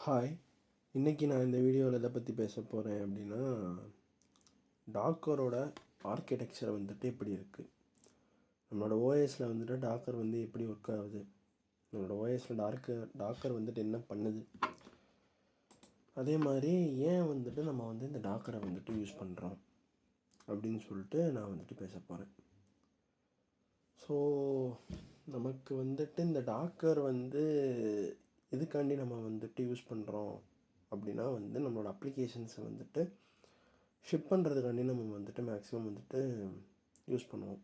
Hi, இன்றைக்கி நான் இந்த வீடியோவில் எதை பற்றி பேச போகிறேன் அப்படின்னா, டாக்கரோட ஆர்கிடெக்சர் வந்துட்டு எப்படி இருக்குது, நம்மளோட ஓஎஸில் வந்துட்டு டாக்கர் வந்து எப்படி ஒர்க் ஆகுது, நம்மளோட ஓஎஸில் டாக்கர் வந்துட்டு என்ன பண்ணுது, அதே மாதிரி ஏன் வந்துட்டு நம்ம வந்து இந்த டாக்கரை வந்துட்டு யூஸ் பண்ணுறோம் அப்படின்னு சொல்லிட்டு நான் வந்துட்டு பேச போகிறேன். ஸோ நமக்கு வந்துட்டு இந்த டாக்கர் வந்து எதுக்காண்டி நம்ம வந்துட்டு யூஸ் பண்ணுறோம் அப்படின்னா வந்து நம்மளோட அப்ளிகேஷன்ஸை வந்துட்டு ஷிப் பண்ணுறதுக்காண்டி நம்ம வந்துட்டு மேக்ஸிமம் வந்துட்டு யூஸ் பண்ணுவோம்.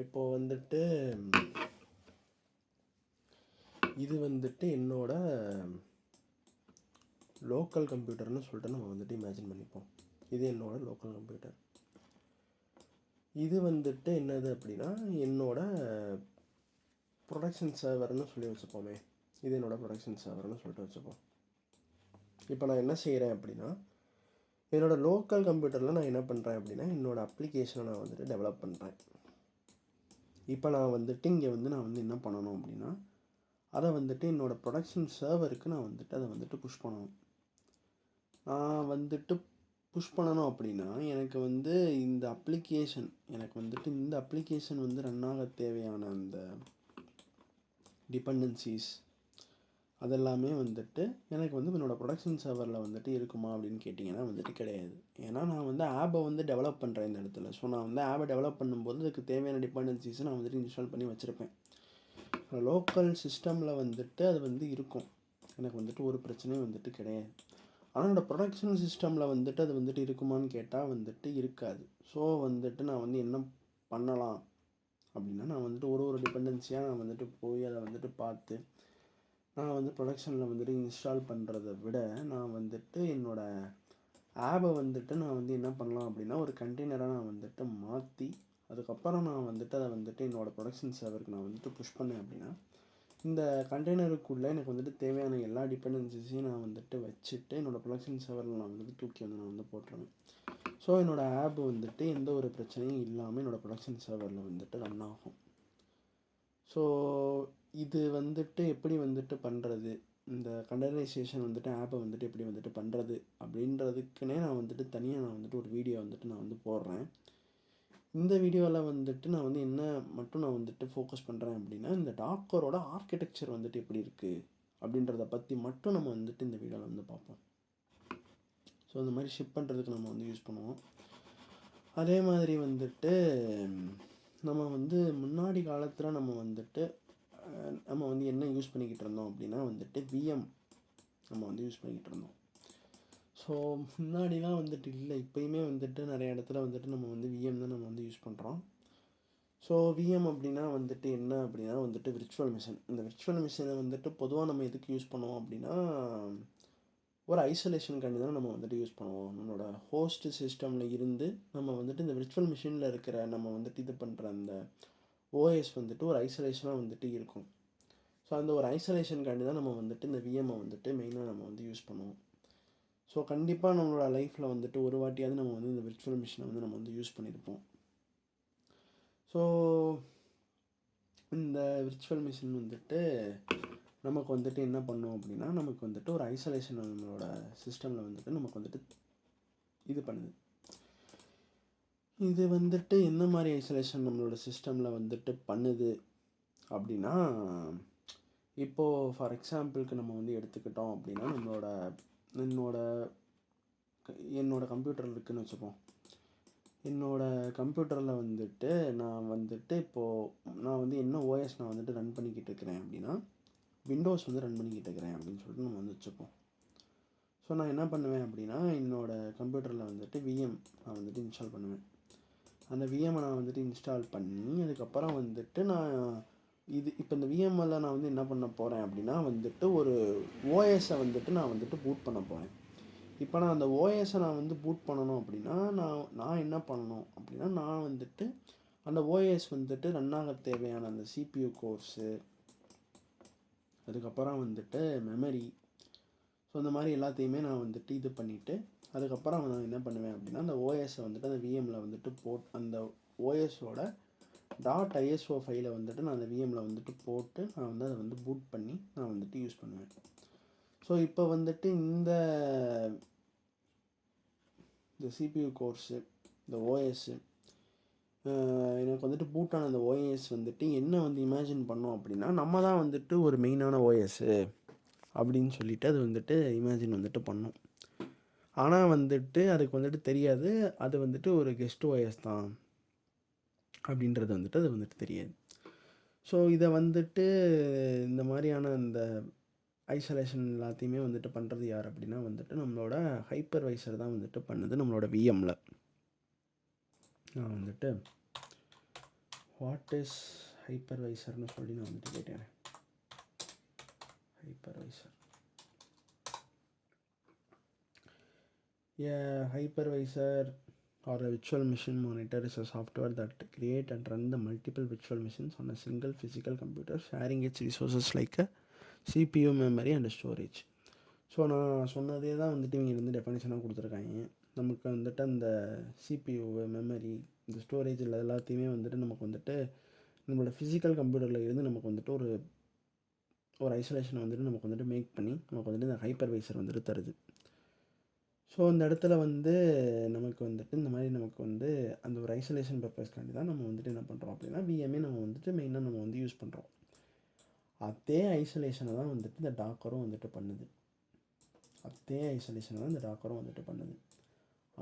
இப்போது வந்துட்டு இது வந்துட்டு என்னோட லோக்கல் கம்ப்யூட்டர்னு சொல்லிட்டு நம்ம வந்துட்டு இமேஜின் பண்ணிப்போம். இது என்னோட லோக்கல் கம்ப்யூட்டர். இது வந்துட்டு என்னது அப்படின்னா என்னோட ப்ரொடக்ஷன் சர்வர்னு சொல்லி வச்சுப்போமே. இது என்னோடய ப்ரொடக்ஷன் சர்வர்னு சொல்லிட்டு வச்சுப்போம். இப்போ நான் என்ன செய்கிறேன் அப்படின்னா, என்னோடய லோக்கல் கம்ப்யூட்டரில் நான் என்ன பண்ணுறேன் அப்படின்னா என்னோடய அப்ளிகேஷனை நான் வந்துட்டு டெவலப் பண்ணுறேன். இப்போ நான் வந்துட்டு இங்கே வந்து நான் வந்து என்ன பண்ணணும் அப்படின்னா, அதை வந்துட்டு என்னோடய ப்ரொடக்ஷன் சர்வருக்கு நான் வந்துட்டு அதை வந்துட்டு புஷ் பண்ணணும். நான் வந்துட்டு புஷ் பண்ணணும் அப்படின்னா எனக்கு வந்து இந்த அப்ளிகேஷன் வந்து ரன் ஆக தேவையான அந்த டிபெண்டன்சிஸ் அதெல்லாமே வந்துட்டு எனக்கு வந்து என்னோடய ப்ரொடக்ஷன் சர்வரில் வந்துட்டு இருக்குமா அப்படின்னு கேட்டிங்கன்னா வந்துட்டு கிடையாது. ஏன்னா நான் வந்து ஆப்பை வந்து டெவலப் பண்ணுறேன் இந்த இடத்துல. ஸோ நான் வந்து ஆப்பை டெவலப் பண்ணும்போது அதுக்கு தேவையான டிபெண்டன்சிஸை நான் வந்துட்டு இன்ஸ்டால் பண்ணி வச்சுருப்பேன். லோக்கல் சிஸ்டமில் வந்துட்டு அது வந்து இருக்கும், எனக்கு வந்துட்டு ஒரு பிரச்சனையும் வந்துட்டு கிடையாது. ஆனால் என்னோடய ப்ரொடக்ஷன் சிஸ்டமில் வந்துட்டு அது வந்துட்டு இருக்குமான்னு கேட்டால் வந்துட்டு இருக்காது. ஸோ வந்துட்டு நான் வந்து என்ன பண்ணலாம் அப்படின்னா, நான் வந்துட்டு ஒரு டிபெண்டன்சியாக நான் வந்துட்டு போய் அதை வந்துட்டு பார்த்து நான் வந்து ப்ரொடக்ஷனில் வந்துட்டு இன்ஸ்டால் பண்ணுறத விட நான் வந்துட்டு என்னோடய ஆப்பை வந்துட்டு நான் வந்து என்ன பண்ணலாம் அப்படின்னா ஒரு கண்டெய்னராக நான் வந்துட்டு மாற்றி அதுக்கப்புறம் நான் வந்துட்டு அதை வந்துட்டு என்னோடய ப்ரொடக்ஷன் சர்வருக்கு நான் வந்துட்டு புஷ் பண்ணேன் அப்படின்னா இந்த கண்டெய்னருக்குள்ளே எனக்கு வந்துட்டு தேவையான எல்லா டிபெண்டன்சிஸையும் நான் வந்துட்டு வச்சுட்டு என்னோடய ப்ரொடக்ஷன் சர்வரில் நான் வந்துட்டு தூக்கி வந்து நான் வந்து போட்டுருவேன். ஸோ என்னோடய ஆப் வந்துட்டு எந்த ஒரு பிரச்சனையும் இல்லாமல் என்னோடய ப்ரொடக்ஷன் சர்வரில் வந்துட்டு ரன் ஆகும். ஸோ இது வந்துட்டு எப்படி வந்துட்டு பண்ணுறது, இந்த கண்டெய்னரைசேஷன் வந்துட்டு ஆப்பை வந்துட்டு எப்படி வந்துட்டு பண்ணுறது அப்படின்றதுக்குன்னே நான் வந்துட்டு தனியாக நான் வந்துட்டு ஒரு வீடியோ வந்துட்டு நான் வந்து போடுறேன். இந்த வீடியோவில் வந்துட்டு நான் வந்து என்ன மட்டும் நான் வந்துட்டு ஃபோக்கஸ் பண்ணுறேன் அப்படின்னா, இந்த டாக்கரோட ஆர்கிடெக்சர் வந்துட்டு எப்படி இருக்குது அப்படின்றத பற்றி மட்டும் நம்ம வந்துட்டு இந்த வீடியோவில் வந்து பார்ப்போம். ஸோ இந்த மாதிரி ஷிப் பண்ணுறதுக்கு நம்ம வந்து யூஸ் பண்ணுவோம். அதே மாதிரி வந்துட்டு நம்ம வந்து முன்னாடி காலத்தில் நம்ம வந்து என்ன யூஸ் பண்ணிக்கிட்டு இருந்தோம் அப்படின்னா வந்துட்டு விஎம் நம்ம வந்து யூஸ் பண்ணிக்கிட்டு இருந்தோம். ஸோ முன்னாடிலாம் வந்துட்டு இல்லை, இப்போயுமே வந்துட்டு நிறைய இடத்துல வந்துட்டு நம்ம வந்து விஎம் தான் நம்ம வந்து யூஸ் பண்ணுறோம். ஸோ விஎம் அப்படின்னா வந்துட்டு என்ன அப்படின்னா வந்துட்டு விர்ச்சுவல் மிஷின். இந்த விர்ச்சுவல் மிஷினை வந்துட்டு பொதுவாக நம்ம எதுக்கு யூஸ் பண்ணுவோம் அப்படின்னா, ஒரு ஐசோலேஷனுக்காண்டி தான் நம்ம வந்துட்டு யூஸ் பண்ணுவோம். நம்மளோட ஹோஸ்ட் சிஸ்டமில் இருந்து நம்ம வந்துட்டு இந்த விர்ச்சுவல் மிஷினில் இருக்கிற நம்ம வந்துட்டு இது பண்ணுற அந்த ஓஎஸ் வந்துட்டு ஒரு ஐசோலேஷனாக வந்துட்டு இருக்கும். ஸோ அந்த ஒரு ஐசோலேஷனுக்காண்டி தான் நம்ம வந்துட்டு இந்த விஎம்மை வந்துட்டு மெயினாக நம்ம வந்து யூஸ் பண்ணுவோம். ஸோ கண்டிப்பாக நம்மளோட லைஃப்பில் வந்துட்டு ஒரு வாட்டியாவது நம்ம வந்து இந்த விர்ச்சுவல் மிஷினை வந்து நம்ம வந்து யூஸ் பண்ணியிருப்போம். ஸோ இந்த விர்ச்சுவல் மிஷின் வந்துட்டு நமக்கு வந்துட்டு என்ன பண்ணும் அப்படின்னா, நமக்கு வந்துட்டு ஒரு ஐசோலேஷன் நம்மளோட சிஸ்டமில் வந்துட்டு நமக்கு வந்துட்டு இது பண்ணுது. இது வந்துட்டு என்ன மாதிரி ஐசோலேஷன் நம்மளோட சிஸ்டமில் வந்துட்டு பண்ணுது அப்படின்னா, இப்போது ஃபார் எக்ஸாம்பிளுக்கு நம்ம வந்து எடுத்துக்கிட்டோம் அப்படின்னா, என்னோட கம்ப்யூட்டர் இருக்குதுன்னு வச்சுப்போம். என்னோடய கம்ப்யூட்டரில் வந்துட்டு நான் வந்து என்ன ஓஎஸ் நான் வந்துட்டு ரன் பண்ணிக்கிட்டு இருக்கிறேன் அப்படின்னா, விண்டோஸ் வந்து ரன் பண்ணிக்கிட்டு இருக்கிறேன் அப்படின்னு சொல்லிட்டு நம்ம வந்து வச்சுப்போம். ஸோ நான் என்ன பண்ணுவேன் அப்படின்னா, என்னோடய கம்ப்யூட்டரில் வந்துட்டு விஎம் நான் வந்துட்டு இன்ஸ்டால் பண்ணுவேன். அந்த விஎம்மை நான் வந்துட்டு இன்ஸ்டால் பண்ணி அதுக்கப்புறம் வந்துட்டு இப்போ இந்த விஎம்மில் நான் வந்து என்ன பண்ண போகிறேன் அப்படின்னா வந்துட்டு ஒரு ஓஎஸை வந்துட்டு நான் வந்துட்டு பூட் பண்ண போகிறேன். இப்போ நான் அந்த ஓஎஸை நான் வந்து பூட் பண்ணணும் அப்படின்னா நான் என்ன பண்ணணும் அப்படின்னா, நான் வந்துட்டு அந்த ஓஎஸ் வந்துட்டு ரன் ஆக தேவையான அந்த சிபியூ கோர்ஸு, அதுக்கப்புறம் வந்துட்டு மெமரி, ஸோ இந்த மாதிரி எல்லாத்தையுமே நான் வந்துட்டு இது பண்ணிவிட்டு அதுக்கப்புறம் நான் என்ன பண்ணுவேன் அப்படின்னா, அந்த ஓஎஸை வந்துட்டு அந்த விஎம்மில் வந்துட்டு அந்த ஓஎஸோட .iso ஃபைலை வந்துட்டு நான் அந்த விஎம்மில் வந்துட்டு போட்டு நான் வந்து அதை வந்து பூட் பண்ணி நான் வந்துட்டு யூஸ் பண்ணுவேன். ஸோ இப்போ வந்துட்டு இந்த சிபியூ கோர்ஸு, இந்த ஓஎஸ்ஸு, எனக்கு வந்துட்டு பூட்டான அந்த ஓஎஸ் வந்துட்டு என்ன வந்து இமேஜின் பண்ணோம் அப்படின்னா, நம்ம தான் வந்துட்டு ஒரு மெயினான ஓஎஸ்ஸு அப்படின்னு சொல்லிட்டு அது வந்துட்டு இமேஜின் வந்துட்டு பண்ணோம். ஆனால் வந்துட்டு அதுக்கு வந்துட்டு தெரியாது அது வந்துட்டு ஒரு கெஸ்ட் ஓஎஸ் தான் அப்படின்றது வந்துட்டு அது வந்துட்டு தெரியாது. ஸோ இதை வந்துட்டு இந்த மாதிரியான இந்த ஐசோலேஷன் எல்லாத்தையுமே வந்துட்டு பண்ணுறது யார் அப்படின்னா வந்துட்டு நம்மளோட ஹைப்பர்வைசர் தான் வந்துட்டு பண்ணுது நம்மளோட விஎம்மில். நான் வந்துட்டு வாட் இஸ் ஹைப்பர்வைசர்னு சொல்லி நான் வந்துட்டு கேட்டேன். hypervisor. A hypervisor or a virtual machine monitor is a software that create and run the multiple virtual machines on a single physical computer, sharing its resources like a CPU, memory and storage. So நான் சொன்னதே தான் வந்துட்டு இவங்க வந்து டெஃபனிஷனாக கொடுத்துருக்காங்க. நமக்கு வந்துட்டு அந்த சிபியூ, மெமரி, இந்த ஸ்டோரேஜ் இல்லை எல்லாத்தையுமே வந்துட்டு நமக்கு வந்துட்டு நம்மளோட ஃபிசிக்கல் கம்ப்யூட்டரில் இருந்து நமக்கு வந்துட்டு ஒரு ஐசோலேஷனை வந்துட்டு நமக்கு வந்துட்டு மேக் பண்ணி நமக்கு வந்துட்டு இந்த ஹைப்பர்வைசர் வந்துட்டு தருது. ஸோ அந்த இடத்துல வந்து நமக்கு வந்துட்டு இந்த மாதிரி நமக்கு வந்து அந்த ஒரு ஐசோலேஷன் பர்பஸ்க்காண்டி தான் நம்ம வந்துட்டு என்ன பண்ணுறோம் அப்படின்னா விஎம்ஏ நம்ம வந்துட்டு மெயினாக நம்ம வந்து யூஸ் பண்ணுறோம். அதே ஐசோலேஷனை தான் வந்துட்டு இந்த டாக்கரும் வந்துட்டு பண்ணுது.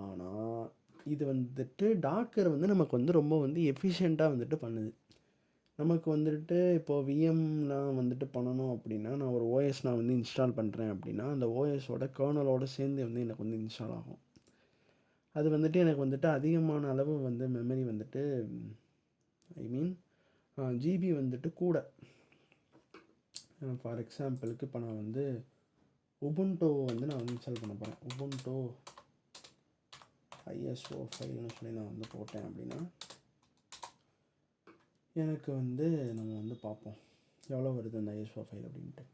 ஆனால் இது வந்துட்டு டாக்கர் வந்து நமக்கு வந்து ரொம்ப வந்து எஃபிஷியண்ட்டாக வந்துட்டு பண்ணுது. நமக்கு வந்துட்டு இப்போது விஎம்லாம் வந்துட்டு பண்ணணும் அப்படின்னா நான் ஒரு ஓஎஸ் நான் வந்து இன்ஸ்டால் பண்ணுறேன் அப்படின்னா அந்த ஓஎஸோட கர்னலோடு சேர்ந்து வந்து எனக்கு வந்து இன்ஸ்டால் ஆகும். அது வந்துட்டு எனக்கு வந்துட்டு அதிகமான அளவு வந்து மெமரி வந்துட்டு ஜிபி வந்துட்டு கூட. ஃபார் எக்ஸாம்பிளுக்கு இப்போ நான் வந்து உபுண்டோ வந்து நான் வந்து இன்ஸ்டால் பண்ண போகிறேன். உபுண்டோ ISO ஃபைல்னு சொல்லி நான் வந்து போட்டேன் அப்படின்னா எனக்கு வந்து நம்ம வந்து பார்ப்போம் எவ்வளோ வருது அந்த ISO ஃபைல் அப்படின்ட்டு.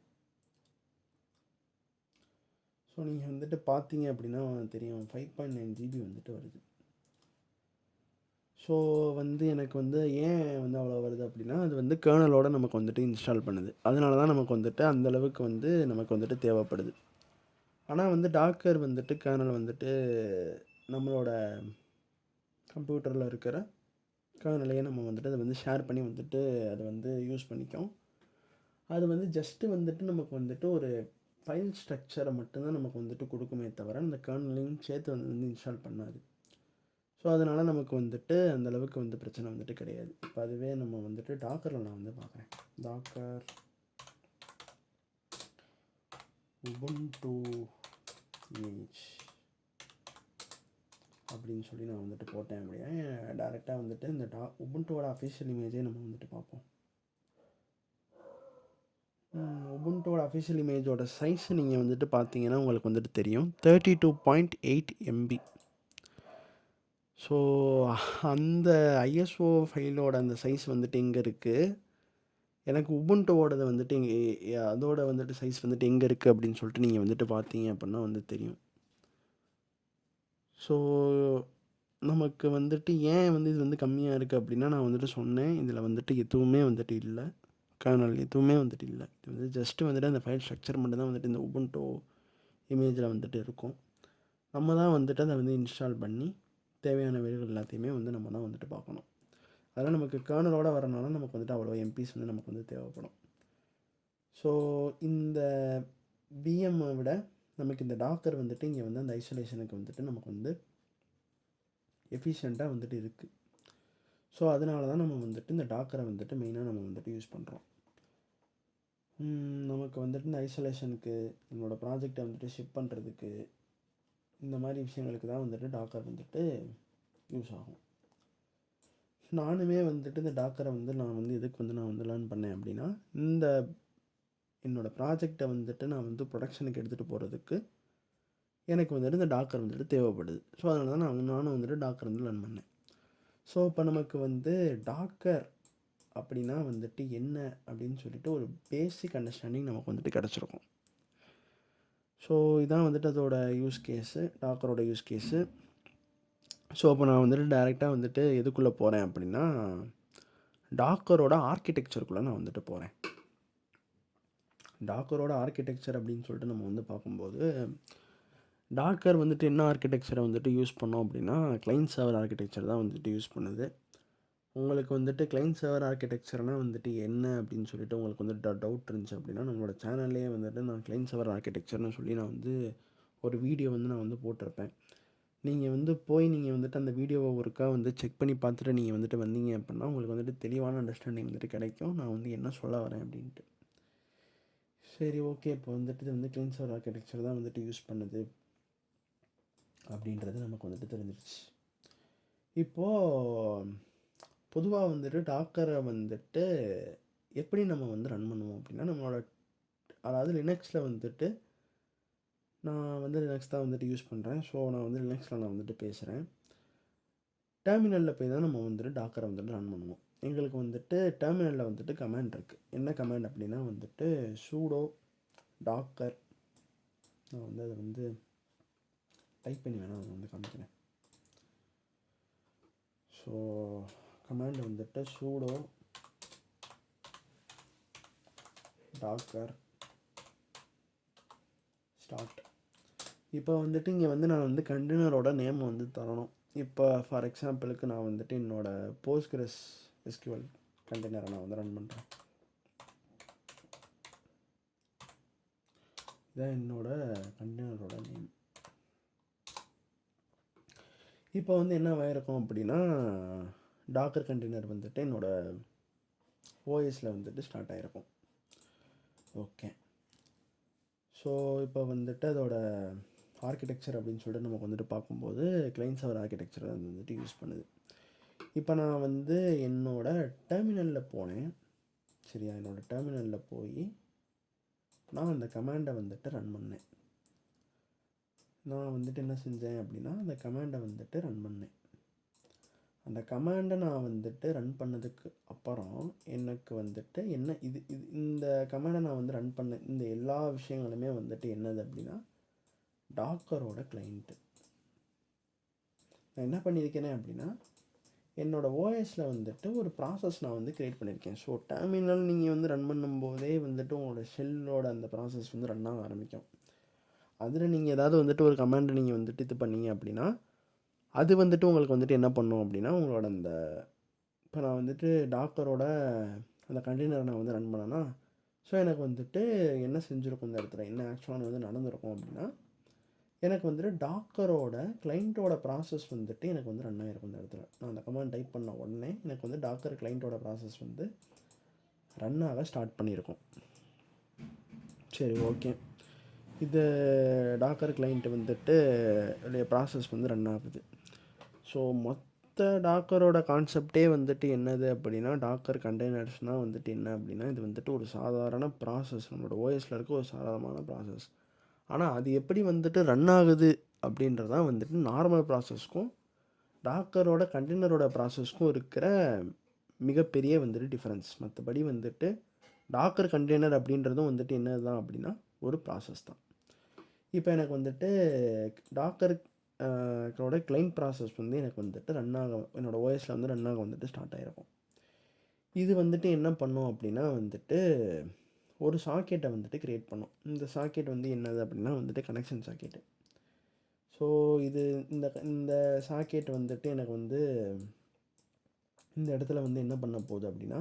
ஸோ நீங்கள் வந்துட்டு பார்த்தீங்க அப்படின்னா தெரியும் 5.9 GB வந்துட்டு வருது. ஸோ வந்து எனக்கு வந்து ஏன் வந்து அவ்வளோ வருது அப்படின்னா அது வந்து கர்னலோடு நமக்கு வந்துட்டு இன்ஸ்டால் பண்ணுது. அதனால தான் நமக்கு வந்துட்டு அந்தளவுக்கு வந்து நமக்கு வந்துட்டு தேவைப்படுது. ஆனால் வந்து டாக்கர் வந்துட்டு கர்னல் வந்துட்டு நம்மளோட கம்ப்யூட்டரில் இருக்கிற கர்னலையே நம்ம வந்துட்டு அதை வந்து ஷேர் பண்ணி வந்துட்டு அதை வந்து யூஸ் பண்ணிக்கும். அது வந்து ஜஸ்ட்டு வந்துட்டு நமக்கு வந்துட்டு ஒரு ஃபைல் ஸ்ட்ரக்சரை மட்டும்தான் நமக்கு வந்துட்டு கொடுக்குமே தவிர அந்த கர்னலையும் சேர்த்து வந்து இன்ஸ்டால் பண்ணாது. ஸோ அதனால் நமக்கு வந்துட்டு அந்தளவுக்கு வந்து பிரச்சனை வந்துட்டு கிடையாது. இப்போ அதுவே நம்ம வந்துட்டு டாக்கரில் நான் வந்து பார்க்குறேன். டாக்கர் உபுண்டு இமேஜ் அப்படின்னு சொல்லி நான் வந்துட்டு போட்டேன். அப்படியே டேரெக்டாக வந்துட்டு இந்த உபுண்டோட அஃபிஷியல் இமேஜே நம்ம வந்துட்டு பார்ப்போம். உபுண்டோட அஃபிஷியல் இமேஜோட சைஸ் நீங்கள் வந்துட்டு பார்த்தீங்கன்னா உங்களுக்கு வந்துட்டு தெரியும் 32.8 MB. ஸோ அந்த ISO ஃபைலோட அந்த சைஸ் வந்துட்டு எங்கே இருக்குது, எனக்கு உபுண்டோடது வந்துட்டு அதோட வந்துட்டு சைஸ் வந்துட்டு எங்கே இருக்குது அப்படின்னு சொல்லிட்டு நீங்கள் வந்துட்டு பார்த்தீங்க அப்படின்னா வந்து தெரியும். ஸோ நமக்கு வந்துட்டு ஏன் வந்து இது வந்து கம்மியாக இருக்குது அப்படின்னா நான் வந்துட்டு சொன்னேன் இதில் வந்துட்டு எதுவுமே வந்துட்டு இல்லை, கர்னல் எதுவுமே வந்துட்டு இல்லை. இது வந்து ஜஸ்ட்டு வந்துட்டு அந்த ஃபைல் ஸ்ட்ரக்சர் மட்டும்தான் வந்துட்டு இந்த உபுண்டோ இமேஜில் வந்துட்டு இருக்கும். நம்ம தான் வந்துட்டு அதை வந்து இன்ஸ்டால் பண்ணி தேவையான வேலைகள் எல்லாத்தையுமே வந்து நம்ம தான் வந்துட்டு பார்க்கணும். அதனால் நமக்கு கர்னலோடு வரனால நமக்கு வந்துட்டு அவ்வளோ எம்பிஸ் வந்து நமக்கு வந்து தேவைப்படும். ஸோ இந்த விஎம்மை விட நமக்கு இந்த டாக்கர் வந்துட்டு இங்கே வந்து அந்த ஐசோலேஷனுக்கு வந்துட்டு நமக்கு வந்து எஃபிஷியண்ட்டாக வந்துட்டு இருக்குது. ஸோ அதனால தான் நம்ம வந்துட்டு இந்த டாக்கரை வந்துட்டு மெயினாக நம்ம வந்துட்டு யூஸ் பண்ணுறோம். நமக்கு வந்துட்டு இந்த ஐசோலேஷனுக்கு நம்மளோட ப்ராஜெக்டை வந்துட்டு ஷிப் பண்ணுறதுக்கு இந்த மாதிரி விஷயங்களுக்கு தான் வந்துட்டு டாக்கர் வந்துட்டு யூஸ் ஆகும். நானுமே வந்துட்டு இந்த டாக்கரை வந்து நான் வந்து எதுக்கு வந்து நான் வந்து லேர்ன் பண்ணேன் அப்படின்னா இந்த என்னோடய ப்ராஜெக்டை வந்துட்டு நான் வந்து ப்ரொடக்ஷனுக்கு எடுத்துகிட்டு போகிறதுக்கு எனக்கு வந்துட்டு இந்த டாக்கர் வந்துட்டு தேவைப்படுது. ஸோ அதனால தான் நானும் வந்துட்டு டாக்கர் வந்து லேர்ன் பண்ணேன். ஸோ இப்போ நமக்கு வந்து டாக்கர் அப்படின்னா வந்துட்டு என்ன அப்படின்னு சொல்லிட்டு ஒரு பேசிக் அண்டர்ஸ்டாண்டிங் நமக்கு வந்துட்டு கிடச்சிருக்கும். ஸோ இதான் வந்துட்டு அதோட யூஸ் கேஸு, டாக்கரோட யூஸ் கேஸு. ஸோ அப்போ நான் வந்துட்டு டைரெக்டாக வந்துட்டு எதுக்குள்ளே போகிறேன் அப்படின்னா டாக்கரோட ஆர்க்கிடெக்சருக்குள்ளே நான் வந்துட்டு போகிறேன். டாக்கரோட ஆர்க்கிடெக்சர் அப்படின்னு சொல்லிட்டு நம்ம வந்து பார்க்கும்போது, டாக்கர் வந்துட்டு என்ன ஆர்க்கிடெக்சரை வந்துட்டு யூஸ் பண்ணோம் அப்படின்னா, கிளைண்ட் சர்வர் ஆர்க்கிடெக்சர் தான் வந்துட்டு யூஸ் பண்ணுது. உங்களுக்கு வந்துட்டு கிளைண்ட் சர்வர் ஆர்க்கிடெக்சர்னால் வந்துட்டு என்ன அப்படின்னு சொல்லிட்டு உங்களுக்கு வந்துட்டு டவுட் இருந்துச்சு அப்படின்னா, நம்மளோட சேனல்லேயே வந்துட்டு நான் கிளைண்ட் சர்வர் ஆர்க்கிடெக்சர்னு சொல்லி நான் வந்து ஒரு வீடியோ வந்து நான் வந்து போட்டிருப்பேன். நீங்கள் வந்து நீங்கள் வந்துட்டு அந்த வீடியோவை ஒருக்கா வந்து செக் பண்ணி பார்த்துட்டு நீங்கள் வந்துட்டு வந்தீங்க அப்படின்னா உங்களுக்கு வந்துட்டு தெளிவான அண்டர்ஸ்டாண்டிங் வந்துட்டு கிடைக்கும் நான் வந்து என்ன சொல்ல வரேன் அப்படின்ட்டு. சரி, ஓகே. இப்போ வந்துட்டு இது வந்து கிளைண்ட் சர்வர் ஆர்க்கிடெக்சர் தான் வந்துட்டு யூஸ் பண்ணுது அப்படின்றது நமக்கு வந்துட்டு தெரிஞ்சிருச்சு. இப்போது பொதுவாக வந்துட்டு டாக்கரை வந்துட்டு எப்படி நம்ம வந்து ரன் பண்ணுவோம் அப்படின்னா, நம்மளோட அதாவது லினக்ஸில் வந்துட்டு நான் வந்து லினக்ஸ் தான் வந்துட்டு யூஸ் பண்ணுறேன். ஸோ நான் வந்து லினக்ஸில் நான் வந்துட்டு பேசுகிறேன். டெர்மினலில் போய் தான் நம்ம வந்துட்டு டாக்கரை வந்துட்டு ரன் பண்ணுவோம். எங்களுக்கு வந்துட்டு டெர்மினலில் வந்துட்டு கமாண்ட் இருக்குது. என்ன கமாண்ட் அப்படின்னா வந்துட்டு சூடோ டாக்கர். நான் வந்து அதை வந்து டைப் பண்ணி வேணால் அதை வந்து காமிக்கிறேன். ஸோ கமாண்ட் வந்துட்டு சூடோ டாக்கர் ஸ்டார்ட். இப்போ வந்துட்டு இங்கே வந்து நான் வந்து கண்டெய்னரோட நேம் வந்து தரணும். இப்போ ஃபார் எக்ஸாம்பிளுக்கு நான் வந்துட்டு என்னோடய போஸ்ட்கிரஸ் எஸ்கியூஎல் கண்டெய்னரை நான் வந்து ரன் பண்ணுறேன். இதான் என்னோடய கண்டெய்னரோட நேம். இப்போ வந்து என்ன ஆகிருக்கும் அப்படின்னா, டாக்கர் கண்டெய்னர் வந்துட்டு என்னோடய ஓஎஸில் வந்துட்டு ஸ்டார்ட் ஆகிருக்கும். ஓகே. ஸோ இப்போ வந்துட்டு அதோட ஆர்க்கிடெக்சர் அப்படின்னு சொல்லிட்டு நமக்கு வந்துட்டு பார்க்கும்போது கிளைண்ட் சர்வர் ஆர்க்கிடெக்சர் அது வந்துட்டு யூஸ் பண்ணுது. இப்போ நான் வந்து என்னோடய டெர்மினலில் போனேன். சரியா, என்னோடய டெர்மினலில் போய் நான் அந்த கமாண்டை வந்துட்டு ரன் பண்ணேன். நான் வந்துட்டு என்ன செஞ்சேன் அப்படின்னா, அந்த கமாண்டை வந்துட்டு ரன் பண்ணேன். அந்த கமாண்டை நான் வந்துட்டு ரன் பண்ணதுக்கு அப்புறம் எனக்கு வந்துட்டு என்ன இந்த கமாண்டை நான் வந்து ரன் பண்ண இந்த எல்லா விஷயங்களுமே வந்துட்டு என்னது அப்படின்னா டாக்கரோட கிளைண்ட்டு. நான் என்ன பண்ணியிருக்கேனே அப்படின்னா, என்னோடய ஓஎஸில் வந்துட்டு ஒரு ப்ராசஸ் நான் வந்து க்ரியேட் பண்ணியிருக்கேன். ஸோ டெர்மினல் நீங்கள் வந்து ரன் பண்ணும்போதே வந்துட்டு உங்களோட ஷெல்லோட அந்த ப்ராசஸ் வந்து ரன் ஆக ஆரம்பிக்கும். அதில் நீங்கள் ஏதாவது வந்துட்டு ஒரு கமாண்டை நீங்கள் வந்துட்டு இது பண்ணீங்க அப்படின்னா அது வந்துட்டு உங்களுக்கு வந்துட்டு என்ன பண்ணும் அப்படின்னா, உங்களோட அந்த இப்போ நான் வந்துட்டு டாக்கரோட அந்த கண்டெய்னரை நான் வந்து ரன் பண்ணேன்னா, ஸோ எனக்கு வந்துட்டு என்ன செஞ்சுருக்கும் இந்த இடத்துல, என்ன ஆக்சுவலாக வந்து நடந்திருக்கும் அப்படின்னா, எனக்கு வந்துட்டு டாக்கரோட கிளைண்ட்டோட ப்ராசஸ் வந்துட்டு எனக்கு வந்து ரன் ஆகிருக்கும் இந்த இடத்துல. நான் அந்த கமாண்ட் டைப் பண்ண உடனே எனக்கு வந்து டாக்கர் கிளைண்ட்டோட ப்ராசஸ் வந்து ரன் ஆக ஸ்டார்ட் பண்ணியிருக்கும். சரி, ஓகே. இது டாக்கர் கிளைண்ட்டு வந்துட்டு ப்ராசஸ் வந்து ரன் ஆகுது. ஸோ மொத்த டாக்கரோட கான்செப்டே வந்துட்டு என்னது அப்படின்னா, டாக்கர் கண்டெய்னர்ஸ்னால் வந்துட்டு என்ன அப்படின்னா, இது வந்துட்டு ஒரு சாதாரண ப்ராசஸ். நம்மளோட ஓஎஸில் இருக்க ஒரு சாதாரணமான ப்ராசஸ். ஆனால் அது எப்படி வந்துட்டு ரன் ஆகுது அப்படின்றதான் வந்துட்டு நார்மல் ப்ராசஸ்க்கும் டாக்கரோட கண்டெய்னரோட ப்ராசஸ்க்கும் இருக்கிற மிகப்பெரிய வந்துட்டு டிஃப்ரென்ஸ். மற்றபடி வந்துட்டு டாக்கர் கண்டெய்னர் அப்படின்றதும் வந்துட்டு என்னது தான் அப்படின்னா ஒரு ப்ராசஸ் தான். இப்போ எனக்கு வந்துட்டு டாக்கர் கிளைண்ட் ப்ராசஸ் வந்து எனக்கு வந்துட்டு ரன் ஆக என்னோடய ஓஎஸில் வந்து ரன் ஆக வந்துட்டு ஸ்டார்ட் ஆகிருக்கும். இது வந்துட்டு என்ன பண்ணும் அப்படின்னா வந்துட்டு ஒரு சாக்கெட்டை வந்துட்டு க்ரியேட் பண்ணும். இந்த சாக்கெட் வந்து என்னது அப்படின்னா வந்துட்டு கனெக்ஷன் சாக்கெட்டு. ஸோ இது இந்த சாக்கெட் வந்துட்டு எனக்கு வந்து இந்த இடத்துல வந்து என்ன பண்ண போகுது அப்படின்னா,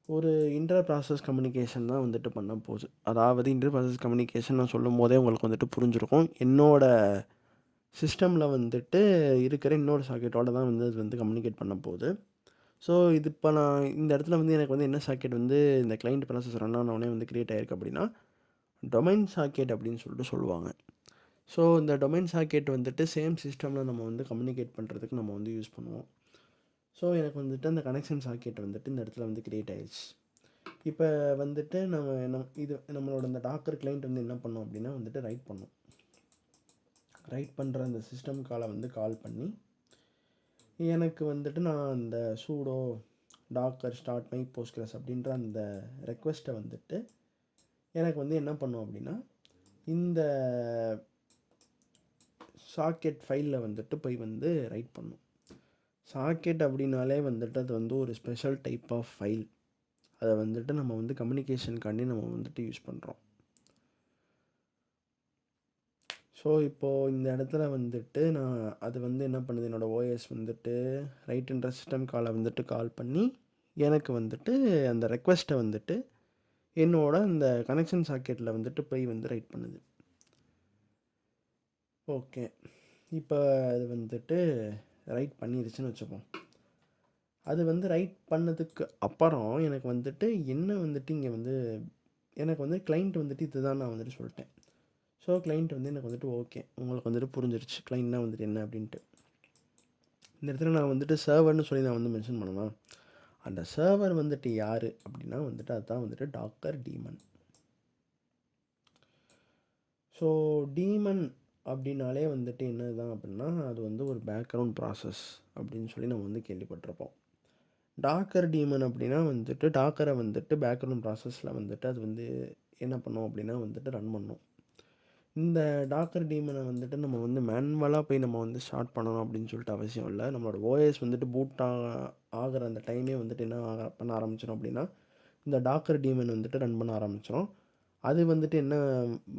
ஒரு இன்டர் ப்ராசஸ் கம்யூனிகேஷன் தான் வந்துட்டு பண்ண போகுது. அதாவது இன்டர் ப்ராசஸ் கம்யூனிகேஷன் நான் சொல்லும் போதே உங்களுக்கு வந்துட்டு புரிஞ்சிருக்கும். என்னோடய சிஸ்டமில் வந்துட்டு இருக்கிற இன்னொரு சாக்கெட்டோட தான் வந்து அது வந்து கம்யூனிகேட் பண்ண போகுது. ஸோ இது இப்போ நான் இந்த இடத்துல வந்து எனக்கு வந்து என்ன சாக்கெட் வந்து இந்த கிளைண்ட் ப்ராசஸ் ரன் ஆனவுடனே வந்து க்ரியேட் ஆகிருக்கு அப்படின்னா, டொமைன் சாக்கெட் அப்படின்னு சொல்லிட்டு சொல்லுவாங்க. ஸோ இந்த டொமைன் சாக்கெட் வந்துட்டு சேம் சிஸ்டமில் நம்ம வந்து கம்யூனிகேட் பண்ணுறதுக்கு நம்ம வந்து யூஸ் பண்ணுவோம். ஸோ எனக்கு வந்துட்டு அந்த கனெக்ஷன் சாக்கெட் வந்துட்டு இந்த இடத்துல வந்து க்ரியேட் ஆகிடுச்சு. இப்போ வந்துட்டு நம்மளோட இந்த டாக்கர் கிளைண்ட் வந்து என்ன பண்ணோம் அப்படின்னா வந்துட்டு ரைட் பண்ணுற அந்த சிஸ்டம் காலை வந்து கால் பண்ணி எனக்கு வந்துட்டு நான் அந்த sudo docker start my postgres அப்படின்ற அந்த ரெக்வெஸ்ட்டை வந்துட்டு எனக்கு வந்து என்ன பண்ணும் அப்படின்னா இந்த சாக்கெட் ஃபைலில் வந்துட்டு போய் வந்து ரைட் பண்ணும். சாக்கெட் அப்படின்னாலே வந்துட்டு அது வந்து ஒரு ஸ்பெஷல் டைப் ஆஃப் ஃபைல். அதை வந்துட்டு நம்ம வந்து கம்யூனிகேஷனுக்காண்டி நம்ம வந்துட்டு யூஸ் பண்ணுறோம். ஸோ இப்போது இந்த இடத்துல வந்துட்டு நான் அது வந்து என்ன பண்ணுது, என்னோடய ஓஎஸ் வந்துட்டு ரைட்ன்ற சிஸ்டம் காலை வந்துட்டு கால் பண்ணி எனக்கு வந்துட்டு அந்த ரெக்வெஸ்ட்டை வந்துட்டு என்னோட அந்த கனெக்ஷன் சாக்கெட்டில் வந்துட்டு போய் வந்து ரைட் பண்ணுது. ஓகே, இப்போ அது வந்துட்டு ரைட் பண்ணிருச்சுன்னு வச்சுப்போம். அது வந்து ரைட் பண்ணதுக்கு அப்புறம் எனக்கு வந்துட்டு என்ன வந்துட்டு இங்கே வந்து எனக்கு வந்து கிளைண்ட் வந்துட்டு இதுதான் நான் வந்துட்டு சொல்லிட்டேன். ஸோ கிளைண்ட் வந்து எனக்கு வந்துட்டு ஓகே, உங்களுக்கு வந்துட்டு புரிஞ்சிருச்சு கிளைண்ட்னா வந்துட்டு என்ன அப்படின்ட்டு. இந்த இடத்துல நான் வந்துட்டு சர்வர்னு சொல்லி நான் வந்து மென்ஷன் பண்ணலாம். அந்த சர்வர் வந்துட்டு யார் அப்படின்னா வந்துட்டு அதுதான் வந்துட்டு டாக்கர் டீமன். ஸோ டீமன் அப்படின்னாலே வந்துட்டு என்ன தான் அப்படின்னா அது வந்து ஒரு பேக்ரவுண்ட் ப்ராசஸ் அப்படின்னு சொல்லி நம்ம வந்து கேள்விப்பட்டிருப்போம். டாக்கர் டீமன் அப்படின்னா வந்துட்டு டாக்கரை வந்துட்டு பேக்ரவுண்ட் ப்ராசஸில் வந்துட்டு அது வந்து என்ன பண்ணோம் அப்படின்னா வந்துட்டு ரன் பண்ணோம். இந்த டாக்கர் டீமனை வந்துட்டு நம்ம வந்து மேனுவலாக போய் நம்ம வந்து ஸ்டார்ட் பண்ணணும் அப்படின்னு சொல்லிட்டு அவசியம் இல்லை. நம்மளோட ஓஎஸ் வந்துட்டு பூட் ஆகிற அந்த டைமே வந்துட்டு என்ன பண்ண ஆரம்பிச்சிடும் அப்படின்னா இந்த டாக்கர் டீமன் வந்துட்டு ரன் பண்ண ஆரம்பிச்சிடும். அது வந்துட்டு என்ன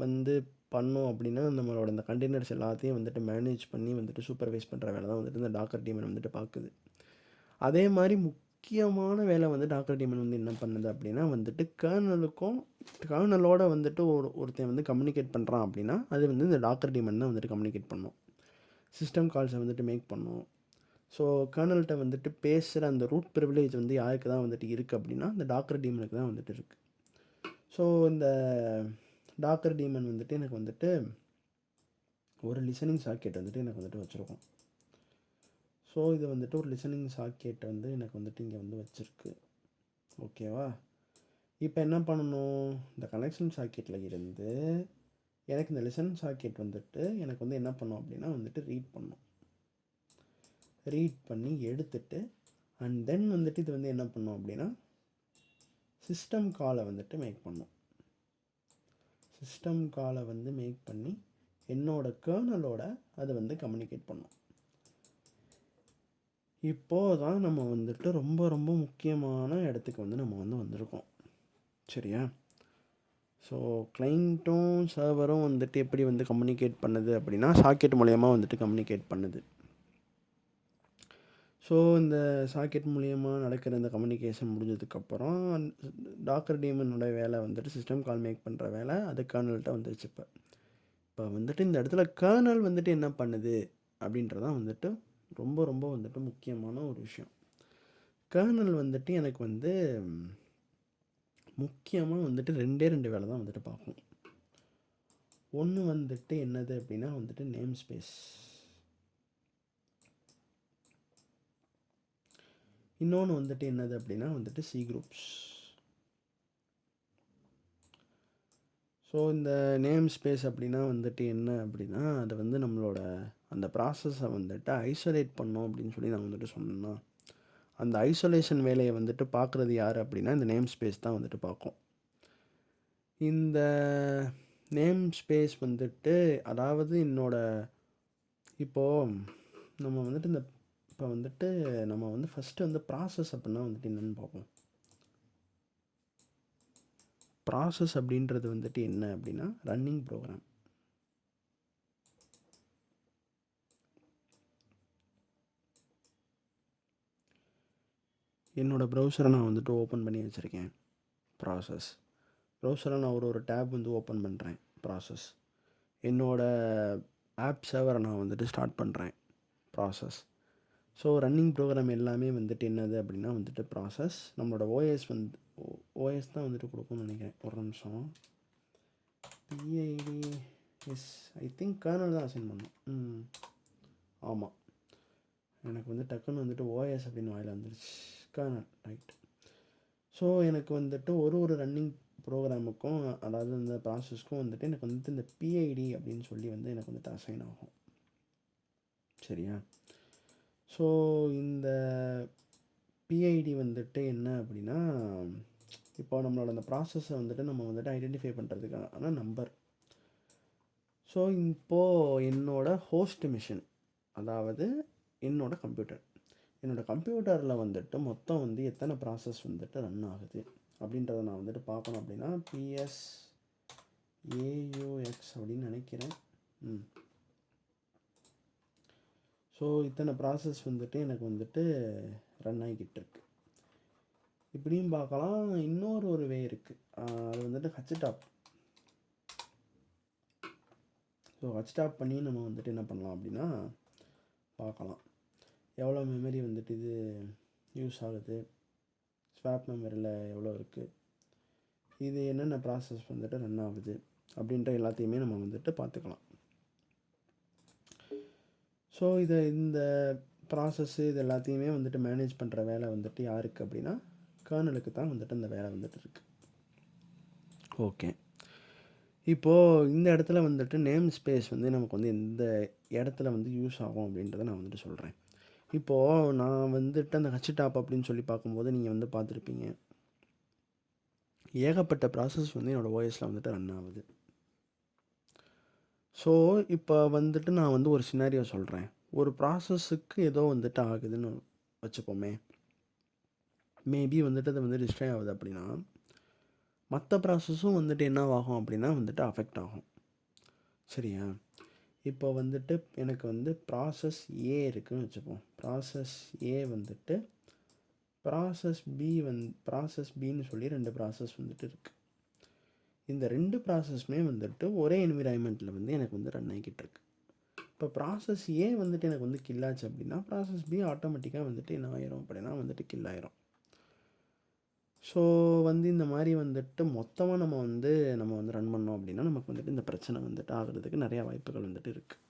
வந்து பண்ணோம் அப்படின்னா நம்மளோட இந்த கண்டெய்னர்ஸ் எல்லாத்தையும் வந்துட்டு மேனேஜ் பண்ணி வந்துட்டு சூப்பர்வைஸ் பண்ணுற வேலை தான் வந்துட்டு இந்த டாக்கர் டீமன் வந்துட்டு பார்க்குது. அதே மாதிரி முக்கியமான வேலை வந்து டாக்கர் டீமன் வந்து என்ன பண்ணுது அப்படின்னா வந்துட்டு கர்னலோட வந்துட்டு ஒருத்தன் வந்து கம்யூனிகேட் பண்ணுறான் அப்படின்னா அது வந்து இந்த டாக்கர் டீமன் தான் வந்துட்டு கம்யூனிகேட் பண்ணும். சிஸ்டம் கால்ஸை வந்துட்டு மேக் பண்ணும். ஸோ கர்னல்கிட்ட வந்துட்டு பேசுகிற அந்த ரூட் ப்ரிவிலேஜ் வந்து யாருக்கு தான் வந்துட்டு இருக்குது அப்படின்னா இந்த டாக்கர் டீமனுக்கு தான் வந்துட்டு இருக்குது. ஸோ இந்த டாக்கர் டீமன் வந்துட்டு எனக்கு வந்துட்டு ஒரு லிசனிங் சாக்கெட் வந்துட்டு எனக்கு வந்துட்டு வச்சுருக்கோம். ஸோ இது வந்துட்டு ஒரு லிசனிங் சாக்கெட் வந்து எனக்கு வந்துட்டு இங்கே வந்து வச்சுருக்கு. ஓகேவா? இப்போ என்ன பண்ணணும், இந்த கனெக்ஷன் சாக்கெட்டில் இருந்து எனக்கு இந்த லிசன் சாக்கெட் வந்துட்டு எனக்கு வந்து என்ன பண்ணும் அப்படின்னா வந்துட்டு ரீட் பண்ணி எடுத்துட்டு அண்ட் தென் வந்துட்டு இது வந்து என்ன பண்ணும் அப்படின்னா சிஸ்டம் காலை வந்துட்டு மேக் பண்ணும். சிஸ்டம் காலை வந்து மேக் பண்ணி என்னோட கர்னலோட அதை வந்து கம்யூனிகேட் பண்ணும். இப்போது தான் நம்ம வந்துட்டு ரொம்ப ரொம்ப முக்கியமான இடத்துக்கு வந்து நம்ம வந்து வந்திருக்கோம். சரியா? ஸோ கிளைண்ட்டும் சர்வரும் வந்துட்டு எப்படி வந்து கம்யூனிகேட் பண்ணுது அப்படின்னா சாக்கெட் மூலயமா வந்துட்டு கம்யூனிகேட் பண்ணுது. ஸோ இந்த சாக்கெட் மூலயமா நடக்கிற இந்த கம்யூனிகேஷன் முடிஞ்சதுக்கப்புறம் டாக்கர் டீமனோட வேலை வந்துட்டு சிஸ்டம் கால் மேக் பண்ணுற வேலை அது கர்னல்கிட்ட வந்துருச்சு. இப்போ வந்துட்டு இந்த இடத்துல கர்னல் வந்துட்டு என்ன பண்ணுது அப்படின்றதான் வந்துட்டு ரொம்ப ரொம்ப வந்துட்டு முக்கியமான ஒரு விஷயம். கர்னல் வந்துட்டு எனக்கு வந்து முக்கியமாக வந்துட்டு ரெண்டு வேலை தான் வந்துட்டு பார்க்கும். ஒன்று வந்துட்டு என்னது அப்படின்னா வந்துட்டு நேம் ஸ்பேஸ், இன்னொன்று வந்துட்டு என்னது அப்படின்னா வந்துட்டு சி குரூப்ஸ். ஸோ இந்த நேம் ஸ்பேஸ் அப்படின்னா வந்துட்டு என்ன அப்படின்னா அது வந்து நம்மளோட அந்த ப்ராசஸை வந்துட்டு ஐசோலேட் பண்ணோம் அப்படின்னு சொல்லி நான் வந்துட்டு சொன்னேன்னா அந்த ஐசோலேஷன் வேலையை வந்துட்டு பார்க்குறது யார் அப்படின்னா இந்த நேம் ஸ்பேஸ் தான் வந்துட்டு பார்க்கும். இந்த நேம் ஸ்பேஸ் வந்துட்டு அதாவது இப்போது நம்ம வந்துட்டு இப்போ வந்துட்டு நம்ம வந்து ஃபஸ்ட்டு வந்து ப்ராசஸ் அப்படின்னா வந்துட்டு என்னென்னு பார்ப்போம். ப்ராசஸ் அப்படின்றது வந்துட்டு என்ன அப்படின்னா ரன்னிங் ப்ரோக்ராம். என்னோடய ப்ரௌசரை நான் வந்துட்டு ஓப்பன் பண்ணி வச்சுருக்கேன். ப்ரௌசரை நான் ஒரு டேப் வந்து ஓப்பன் பண்ணுறேன். ப்ராசஸ். என்னோடய ஆப் சர்வரை நான் வந்துட்டு ஸ்டார்ட் பண்ணுறேன். ப்ராசஸ். ஸோ ரன்னிங் ப்ரோக்ராம் எல்லாமே வந்துட்டு என்னது அப்படின்னா வந்துட்டு ப்ராசஸ். நம்மளோட ஓஎஸ் தான் வந்துட்டு கொடுக்கும்னு நினைக்கிறேன். ஒரு நிமிஷம். PID S I think kernel தான் அசைன் பண்ணும். ஆமாம், எனக்கு வந்து டக்குன்னு வந்துட்டு ஓஎஸ் அப்படின்னு வாயில் வந்துருச்சு. Kernel right. ஸோ எனக்கு வந்துட்டு ஒரு ரன்னிங் ப்ரோக்ராமுக்கும் அதாவது இந்த ப்ராசஸ்க்கும் வந்துட்டு எனக்கு வந்துட்டு இந்த பிஐடி அப்படின்னு சொல்லி வந்து எனக்கு வந்துட்டு அசைன் ஆகும். சரியா? ஸோ இந்த பிஐடி வந்துட்டு என்ன அப்படின்னா இப்போ நம்மளோட அந்த ப்ராசஸை வந்துட்டு நம்ம வந்துட்டு ஐடென்டிஃபை பண்ணுறதுக்கான நம்பர். ஸோ இப்போது என்னோடய ஹோஸ்ட் மிஷின் அதாவது என்னோடய கம்ப்யூட்டர் என்னோடய கம்ப்யூட்டரில் வந்துட்டு மொத்தம் வந்து எத்தனை ப்ராசஸ் வந்துட்டு ரன் ஆகுது அப்படின்றத நான் வந்துட்டு பார்க்கணும் அப்படின்னா பிஎஸ் ஏயூஎக்ஸ் அப்படின்னு நினைக்கிறேன். ஸோ இத்தனை ப்ராசஸ் வந்துட்டு எனக்கு வந்துட்டு ரன் ஆகிக்கிட்டு இருக்கு. இப்படியும் பார்க்கலாம். இன்னொரு ஒரு வே இருக்குது, அது வந்துட்டு ஹச்டாப். ஸோ ஹச்டாப் பண்ணி நம்ம வந்துட்டு என்ன பண்ணலாம் அப்படின்னா பார்க்கலாம் எவ்வளோ மெமரி வந்துட்டு இது யூஸ் ஆகுது, ஸ்வாப் மெமரியில் எவ்வளோ இருக்குது, இது என்னென்ன ப்ராசஸ் வந்துட்டு ரன் ஆகுது அப்படின்ற எல்லாத்தையுமே நம்ம வந்துட்டு பார்த்துக்கலாம். ஸோ இந்த ப்ராசஸ்ஸு இது எல்லாத்தையுமே வந்துட்டு மேனேஜ் பண்ணுற வேலை வந்துட்டு யாருக்கு அப்படின்னா கர்னலுக்கு தான் வந்துட்டு அந்த வேலை வந்துட்டு இருக்குது. ஓகே, இப்போது இந்த இடத்துல வந்துட்டு நேம் ஸ்பேஸ் வந்து நமக்கு வந்து எந்த இடத்துல வந்து யூஸ் ஆகும் அப்படின்றத நான் வந்துட்டு சொல்கிறேன். இப்போது நான் வந்துட்டு அந்த ஹச்டாப் அப்படின்னு சொல்லி பார்க்கும்போது நீங்கள் வந்து பார்த்துருப்பீங்க, ஏகப்பட்ட ப்ராசஸ் வந்து என்னோடய ஓஎஸில் வந்துட்டு ரன் ஆகுது. ஸோ இப்போ வந்துட்டு நான் வந்து ஒரு சினாரியோ சொல்கிறேன். ஒரு ப்ராசஸுக்கு ஏதோ வந்துட்டு ஆகுதுன்னு வச்சுப்போமே, மேபி வந்துட்டு அது வந்து டிஸ்ட்ராய் ஆகுது அப்படின்னா மற்ற ப்ராசஸும் வந்துட்டு என்ன ஆகும் அப்படின்னா வந்துட்டு அஃபெக்ட் ஆகும். சரியா? இப்போ வந்துட்டு எனக்கு வந்து ப்ராசஸ் ஏ இருக்குதுன்னு வச்சுப்போம். ப்ராசஸ் ஏ வந்துட்டு ப்ராசஸ் பின்னு சொல்லி 2 ப்ராசஸ் வந்துட்டு இருக்குது. இந்த 2 ப்ராசஸ்மே வந்துட்டு ஒரே என்விரான்மெண்ட்டில் வந்து எனக்கு வந்து ரன் ஆகிக்கிட்டு இருக்கு. இப்போ ப்ராசஸ் ஏ வந்துட்டு எனக்கு வந்து கில் ஆச்சு அப்படின்னா ப்ராசஸ் பி ஆட்டோமேட்டிக்காக வந்துட்டு என்ன ஆயிரும் அப்படின்னா வந்துட்டு கில் ஆயிரும். ஸோ வந்து இந்த மாதிரி வந்துட்டு மொத்தமாக நம்ம வந்து ரன் பண்ணோம் அப்படின்னா நமக்கு வந்துட்டு இந்த பிரச்சனை வந்துட்டு ஆகிறதுக்கு நிறையா வாய்ப்புகள் வந்துட்டு இருக்குது.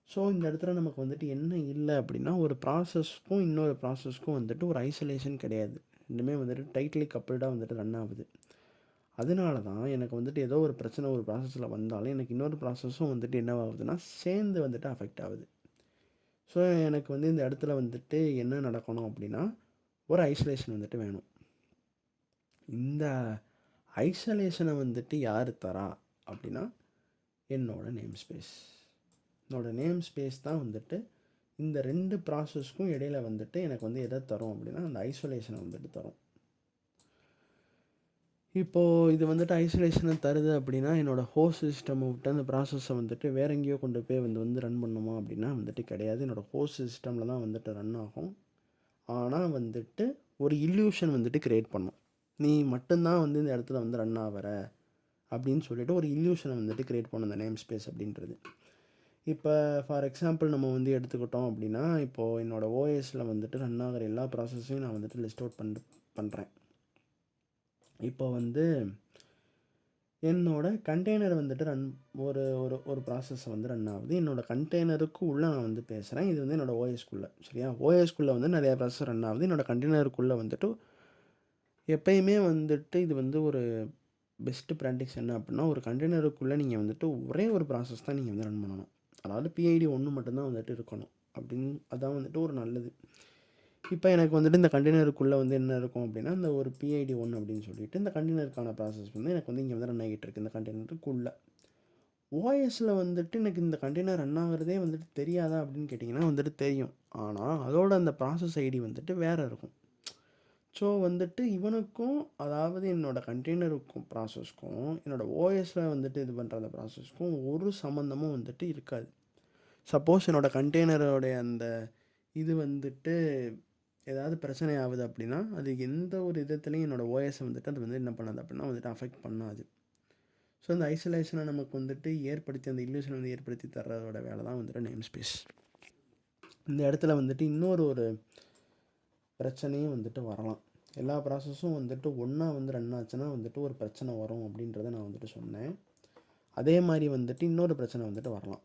ஸோ இந்த இடத்துல நமக்கு வந்துட்டு என்ன இல்லை அப்படின்னா ஒரு ப்ராசஸ்க்கும் இன்னொரு ப்ராசஸ்க்கும் வந்துட்டு ஒரு ஐசோலேஷன் கிடையாது. ரெண்டுமே வந்துட்டு டைட்லி கப்பிள்டாக வந்துட்டு ரன் ஆகுது. அதனால தான் எனக்கு வந்துட்டு ஏதோ ஒரு பிரச்சனை ஒரு ப்ராசஸில் வந்தாலும் எனக்கு இன்னொரு ப்ராசஸும் வந்துட்டு என்ன ஆகுதுன்னா சேர்ந்து வந்துட்டு அஃபெக்ட் ஆகுது. ஸோ எனக்கு வந்து இந்த இடத்துல வந்துட்டு என்ன நடக்கணும் அப்படின்னா ஒரு ஐசோலேஷன் வந்துட்டு வேணும். இந்த ஐசோலேஷனை வந்துட்டு யார் தரா அப்படின்னா என்னோடய நேம் ஸ்பேஸ் தான் வந்துட்டு இந்த 2 ப்ராசஸ்க்கும் இடையில வந்துட்டு எனக்கு வந்து எதை தரும் அப்படின்னா அந்த ஐசோலேஷனை வந்துட்டு தரும். இப்போது இது வந்துட்டு ஐசோலேஷனை தருது அப்படின்னா என்னோடய ஹோஸ்ட் சிஸ்டமை விட்டு அந்த ப்ராசஸை வந்துட்டு வேற எங்கேயோ கொண்டு போய் வந்து ரன் பண்ணுமா அப்படின்னா வந்துட்டு கிடையாது. என்னோடய ஹோஸ்ட் சிஸ்டமில் தான் வந்துட்டு ரன் ஆகும். ஆனால் வந்துட்டு ஒரு இல்யூஷன் வந்துட்டு க்ரியேட் பண்ணும். நீ மட்டும்தான் வந்து இந்த இடத்துல வந்து ரன் ஆகிற அப்படின்னு சொல்லிட்டு ஒரு இல்யூஷனை வந்துட்டு க்ரியேட் பண்ணும் இந்த நேம் ஸ்பேஸ் அப்படின்றது. இப்போ ஃபார் எக்ஸாம்பிள் நம்ம வந்து எடுத்துக்கிட்டோம் அப்படின்னா இப்போது என்னோடய ஓஎஸில் வந்துட்டு ரன் ஆகிற எல்லா ப்ராசஸையும் நான் வந்துட்டு லிஸ்ட் அவுட் பண்ணுறேன். இப்போ வந்து என்னோடய கண்டெய்னர் வந்துட்டு ஒரு ப்ராசஸை வந்து ரன் ஆகுது. என்னோடய கண்டெய்னருக்கு உள்ளே நான் வந்து பேசுகிறேன். இது வந்து என்னோடய ஓஎஸ்குள்ளே. சரியா? ஓஎஸ்குள்ளே வந்து நிறையா ப்ராசஸ் ரன் ஆகுது. என்னோடய கண்டெய்னருக்குள்ளே வந்துட்டு எப்பயுமே வந்துட்டு இது வந்து ஒரு பெஸ்ட்டு ப்ராக்டிஸ் என்ன அப்படின்னா ஒரு கண்டெய்னருக்குள்ளே நீங்கள் வந்துட்டு ஒரே ஒரு ப்ராசஸ் தான் நீங்கள் வந்து ரன் பண்ணணும். அதாவது பிஐடி 1 மட்டும்தான் வந்துட்டு இருக்கணும் அப்படின்னு, அதான் வந்துட்டு ஒரு நல்லது. இப்போ எனக்கு வந்துட்டு இந்த கண்டெய்னருக்குள்ளே வந்து என்ன இருக்கும் அப்படின்னா இந்த ஒரு பிஐடி 1 அப்படின்னு சொல்லிட்டு இந்த கண்டெய்னருக்கான ப்ராசஸ் வந்து எனக்கு வந்து இங்கே வந்து ரன் ஆகிட்டு இருக்குது. இந்த கண்டெய்னருக்குள்ளே ஓஎஸில் வந்துட்டு எனக்கு இந்த கண்டெய்னர் ரன் ஆகிறதே வந்துட்டு தெரியாதா அப்படின்னு கேட்டிங்கன்னா வந்துட்டு தெரியும். ஆனால் அதோட அந்த ப்ராசஸ் ஐடி வந்துட்டு வேறு இருக்கும். ஸோ வந்துட்டு இவனுக்கும் அதாவது என்னோடய கண்டெய்னருக்கும் ப்ராசஸ்க்கும் என்னோடய ஓஎஸில் வந்துட்டு இது பண்ணுற அந்த ப்ராசஸ்க்கும் ஒரு சம்மந்தமும் வந்துட்டு இருக்காது. சப்போஸ் என்னோடய கண்டெய்னரோடைய அந்த இது வந்துட்டு ஏதாவது பிரச்சனை ஆகுது அப்படின்னா அது எந்த ஒரு விதத்துலையும் என்னோடய ஓஎஸை வந்துட்டு அது வந்து என்ன பண்ணாது அப்படின்னா வந்துட்டு அஃபெக்ட் பண்ணாது. ஸோ இந்த ஐசோலேஷனை நமக்கு வந்துட்டு ஏற்படுத்தி அந்த இல்யூஷனை வந்து ஏற்படுத்தி தர்றதோட வேலை தான் வந்துட்டு நேம் ஸ்பேஸ். இந்த இடத்துல வந்துட்டு இன்னொரு பிரச்சனையும் வந்துட்டு வரலாம். எல்லா ப்ராசஸும் வந்துட்டு ஒன்றா வந்து ரன் ஆச்சுன்னா வந்துட்டு ஒரு பிரச்சனை வரும் அப்படின்றத நான் வந்துட்டு சொன்னேன். அதே மாதிரி வந்துட்டு இன்னொரு பிரச்சனை வந்துட்டு வரலாம்.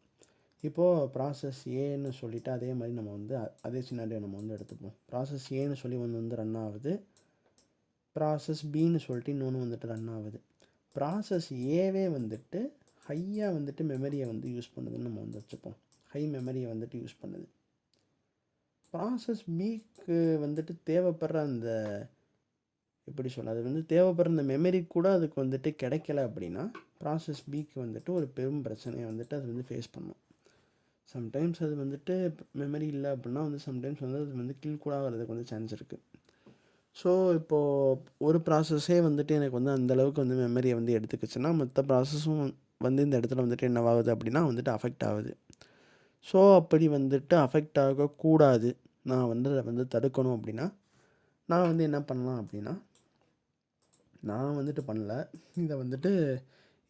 இப்போது ப்ராசஸ் ஏன்னு சொல்லிவிட்டு அதே மாதிரி நம்ம வந்து அதே சினாரியோ நம்ம வந்து எடுத்துப்போம். ப்ராசஸ் ஏன்னு சொல்லி ஒன்று வந்து ரன் ஆகுது, ப்ராசஸ் பின்னு சொல்லிட்டு இன்னொன்று வந்துட்டு ரன் ஆகுது. ப்ராசஸ் ஏவே வந்துட்டு ஹையாக வந்துட்டு மெமரியை வந்து யூஸ் பண்ணுதுன்னு நம்ம வந்து வச்சுப்போம். ஹை மெமரியை வந்துட்டு யூஸ் பண்ணுது. ப்ராசஸ் பிக்கு வந்துட்டு தேவைப்படுற அந்த எப்படி சொல்ல அது வந்து தேவைப்படுற அந்த மெமரி கூட அதுக்கு வந்துட்டு கிடைக்கல அப்படின்னா ப்ராசஸ் பிக்கு வந்துட்டு ஒரு பெரும் பிரச்சனையை வந்துட்டு அது வந்து ஃபேஸ் பண்ணும். சம்டைம்ஸ் அது வந்துட்டு மெமரி இல்லை அப்படின்னா வந்து சம்டைம்ஸ் வந்து அது வந்து கில் கூட ஆகிறதுக்கு வந்து சான்ஸ் இருக்குது. ஸோ இப்போது ஒரு ப்ராசஸே வந்துட்டு எனக்கு வந்து அந்தளவுக்கு வந்து மெமரியை வந்து எடுத்துக்கிச்சுன்னா மற்ற ப்ராசஸும் வந்து இந்த இடத்துல வந்துட்டு என்னவாகுது அப்படின்னா வந்துட்டு அஃபெக்ட் ஆகுது. ஸோ அப்படி வந்துட்டு அஃபெக்ட் ஆகக்கூடாது, நான் வந்து அதை வந்து தடுக்கணும் அப்படின்னா நான் வந்து என்ன பண்ணலாம் அப்படின்னா, நான் வந்துட்டு பண்ணல, இதை வந்துட்டு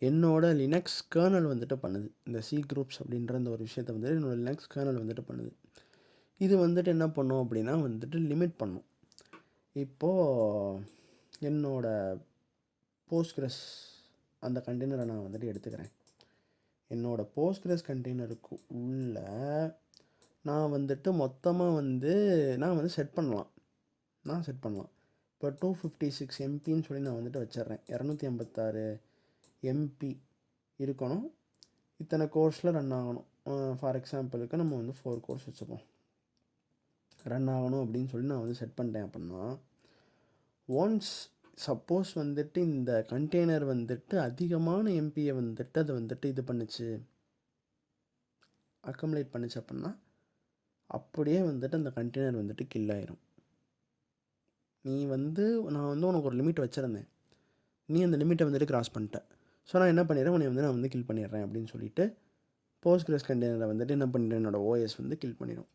என்னோட லினக்ஸ் கர்னல் வந்துட்டு பண்ணுது. இந்த சி குரூப்ஸ் அப்படின்ற இந்த ஒரு விஷயத்தை வந்துட்டு என்னோடய லினக்ஸ் கர்னல் வந்துட்டு பண்ணுது. இது வந்துட்டு என்ன பண்ணும் அப்படின்னா வந்துட்டு லிமிட் பண்ணும். இப்போது என்னோடய போஸ்ட்கிரஸ் அந்த கண்டெய்னரை நான் வந்துட்டு எடுத்துக்கிறேன். என்னோடய போஸ்ட்கிரஸ் கண்டெய்னருக்கு உள்ள நான் வந்துட்டு மொத்தமாக வந்து நான் வந்து செட் பண்ணலாம். இப்போ 256 எம்பின்னு சொல்லி நான் வந்துட்டு வச்சிடுறேன். 256 எம்பி இருக்கணும், இத்தனை கோர்ஸில் ரன் ஆகணும். ஃபார் எக்ஸாம்பிளுக்கு நம்ம வந்து 4 கோர்ஸ் வச்சுப்போம், ரன் ஆகணும் அப்படின்னு சொல்லி நான் வந்து செட் பண்ணிட்டேன். அப்படின்னா ஒன்ஸ் சப்போஸ் வந்துட்டு இந்த கண்டெய்னர் வந்துட்டு அதிகமான எம்பியை வந்துட்டு அது வந்துட்டு இது பண்ணுச்சு, அக்கமுலேட் பண்ணுச்சு அப்படின்னா அப்படியே வந்துட்டு அந்த கண்டெய்னர் வந்துட்டு கில் ஆயிரும். நான் வந்து உனக்கு ஒரு லிமிட் வச்சுருந்தேன், நீ அந்த லிமிட்டை வந்துட்டு கிராஸ் பண்ணிட்ட. ஸோ நான் என்ன பண்ணிடுறேன், நான் வந்து கில் பண்ணிடுறேன் அப்படின்னு சொல்லிட்டு போஸ்ட்கிரஸ் கண்டெய்னரை வந்துட்டு என்ன பண்ணிடுறேன், என்னோடய ஓஎஸ் வந்து கில் பண்ணிடும்.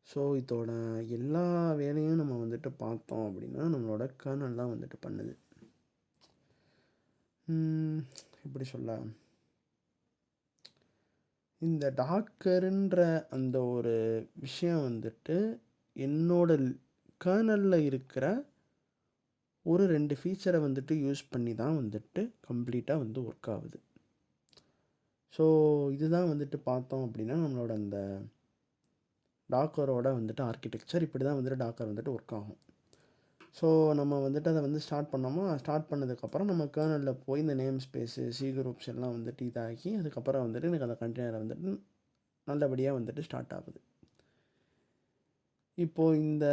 ஸோ இதோட எல்லா வேலையும் நம்ம வந்துட்டு பார்த்தோம் அப்படின்னா நம்மளோட கர்னல் தான் வந்துட்டு பண்ணுது. எப்படி சொல்ல, இந்த டாக்கருன்ற அந்த ஒரு விஷயம் வந்துட்டு என்னோட கர்னலில் இருக்கிற ஒரு 2 ஃபீச்சரை வந்துட்டு யூஸ் பண்ணி தான் வந்துட்டு கம்ப்ளீட்டாக வந்து ஒர்க் ஆகுது. ஸோ இதுதான் வந்துட்டு பார்த்தோம் அப்படின்னா நம்மளோட அந்த டாக்கரோட வந்துட்டு ஆர்கிடெக்சர் இப்படி தான் வந்துட்டு டாக்கர் வந்துட்டு ஒர்க் ஆகும். ஸோ நம்ம வந்துட்டு அதை வந்து ஸ்டார்ட் பண்ணதுக்கப்புறம் நம்ம கர்னலில் போய் இந்த நேம் ஸ்பேஸு சி குரூப்ஸ் எல்லாம் வந்துட்டு இதாகி அதுக்கப்புறம் வந்துட்டு எனக்கு அந்த கண்டெய்னரை வந்துட்டு நல்லபடியாக வந்துட்டு ஸ்டார்ட் ஆகுது. இப்போது இந்த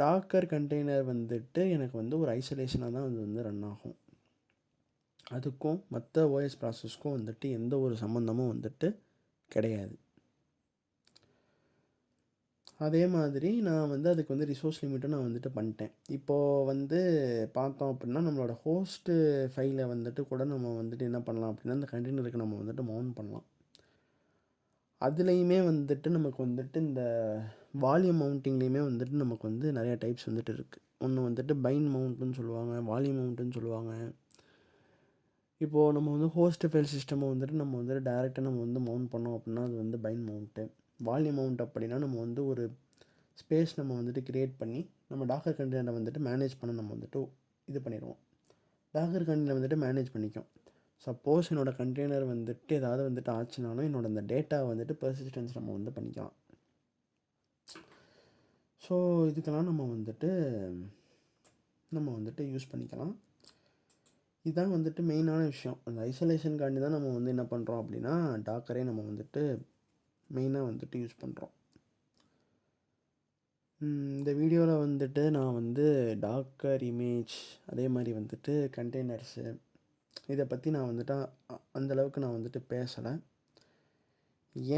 டாக்கர் கண்டெய்னர் வந்துட்டு எனக்கு வந்து ஒரு ஐசோலேஷனாக தான் வந்து ரன் ஆகும். அதுக்கும் மற்ற ஓஎஸ் ப்ராசஸ்க்கும் வந்துட்டு எந்த ஒரு சம்மந்தமும் வந்துட்டு கிடையாது. அதே மாதிரி நான் வந்து அதுக்கு வந்து ரிசோர்ஸ் லிமிட்டும் நான் வந்துட்டு பண்ணிட்டேன். இப்போது வந்து பார்த்தோம் அப்படின்னா நம்மளோட ஹோஸ்ட்டு ஃபைலை வந்துட்டு கூட நம்ம வந்துட்டு என்ன பண்ணலாம் அப்படின்னா இந்த கண்டெய்னருக்கு நம்ம வந்துட்டு மவுண்ட் பண்ணலாம். அதுலேயுமே வந்துட்டு நமக்கு வந்துட்டு இந்த வால்யூம் மவுண்டிங்லேயுமே வந்துட்டு நமக்கு வந்து நிறையா டைப்ஸ் வந்துட்டு இருக்குது. ஒன்று வந்துட்டு பைண்ட் மவுண்ட்டுன்னு சொல்லுவாங்க, வால்யூம் மவுண்ட்டுன்னு சொல்லுவாங்க. இப்போது நம்ம வந்து ஹோஸ்ட் ஃபைல் சிஸ்டமை வந்துட்டு நம்ம வந்துட்டு டேரெக்டாக நம்ம வந்து மவுண்ட் பண்ணோம் அப்படின்னா அது வந்து பைண்ட் மவுண்ட்டு. வால்யூம் மவுண்ட் அப்படின்னா நம்ம வந்து ஒரு ஸ்பேஸ் நம்ம வந்துட்டு க்ரியேட் பண்ணி நம்ம டாக்கர் கண்டெய்னரை வந்துட்டு மேனேஜ் பண்ண நம்ம வந்துட்டு இது பண்ணிடுவோம். டாக்கர் கண்டெய்னர் வந்துட்டு மேனேஜ் பண்ணிக்கும். சப்போஸ் என்னோடய கண்டெய்னர் வந்துட்டு ஏதாவது வந்துட்டு ஆச்சுனாலும் என்னோட அந்த டேட்டா வந்துட்டு பெர்சிஸ்டன்ஸ் நம்ம வந்து பண்ணிக்கலாம். ஸோ இதுக்கெல்லாம் நம்ம வந்துட்டு யூஸ் பண்ணிக்கலாம். இதுதான் வந்துட்டு மெயினான விஷயம். அந்த ஐசோலேஷனுக்காண்டி தான் நம்ம வந்து என்ன பண்ணுறோம் அப்படின்னா டாக்கரே நம்ம வந்துட்டு மெயினாக வந்துட்டு யூஸ் பண்ணுறோம். இந்த வீடியோவில் வந்துட்டு நான் வந்து டாக்கர் இமேஜ் அதே மாதிரி வந்துட்டு கண்டெய்னர்ஸு இதை பற்றி நான் வந்துட்டு அந்தளவுக்கு நான் வந்துட்டு பேசலை.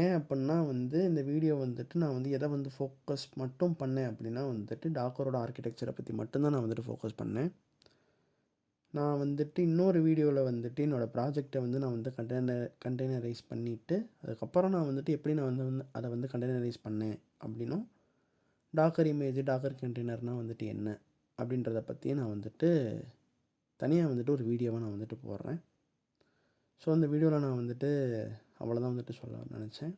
ஏன் அப்படின்னா வந்து இந்த வீடியோ வந்துட்டு நான் வந்து எதை வந்து ஃபோக்கஸ் மட்டும் பண்ணேன் அப்படின்னா வந்துட்டு டாக்கரோட ஆர்கிடெக்சரை பற்றி மட்டும்தான் நான் வந்துட்டு ஃபோக்கஸ் பண்ணேன். நான் வந்துட்டு இன்னொரு வீடியோவில் வந்துட்டு என்னோடய ப்ராஜெக்டை வந்து நான் வந்து கண்டெய்னரைஸ் பண்ணிவிட்டு அதுக்கப்புறம் நான் வந்துட்டு எப்படி நான் வந்து அதை வந்து கண்டெய்னரைஸ் பண்ணேன் அப்படின்னும் டாக்கர் இமேஜ் டாக்கர் கண்டெய்னர்னால் வந்துட்டு என்ன அப்படின்றத பற்றியும் நான் வந்துட்டு தனியாக வந்துட்டு ஒரு வீடியோவை நான் வந்துட்டு போடுறேன். ஸோ அந்த வீடியோவில் நான் வந்துட்டு அவ்வளோதான் வந்துட்டு சொல்ல நினச்சேன்.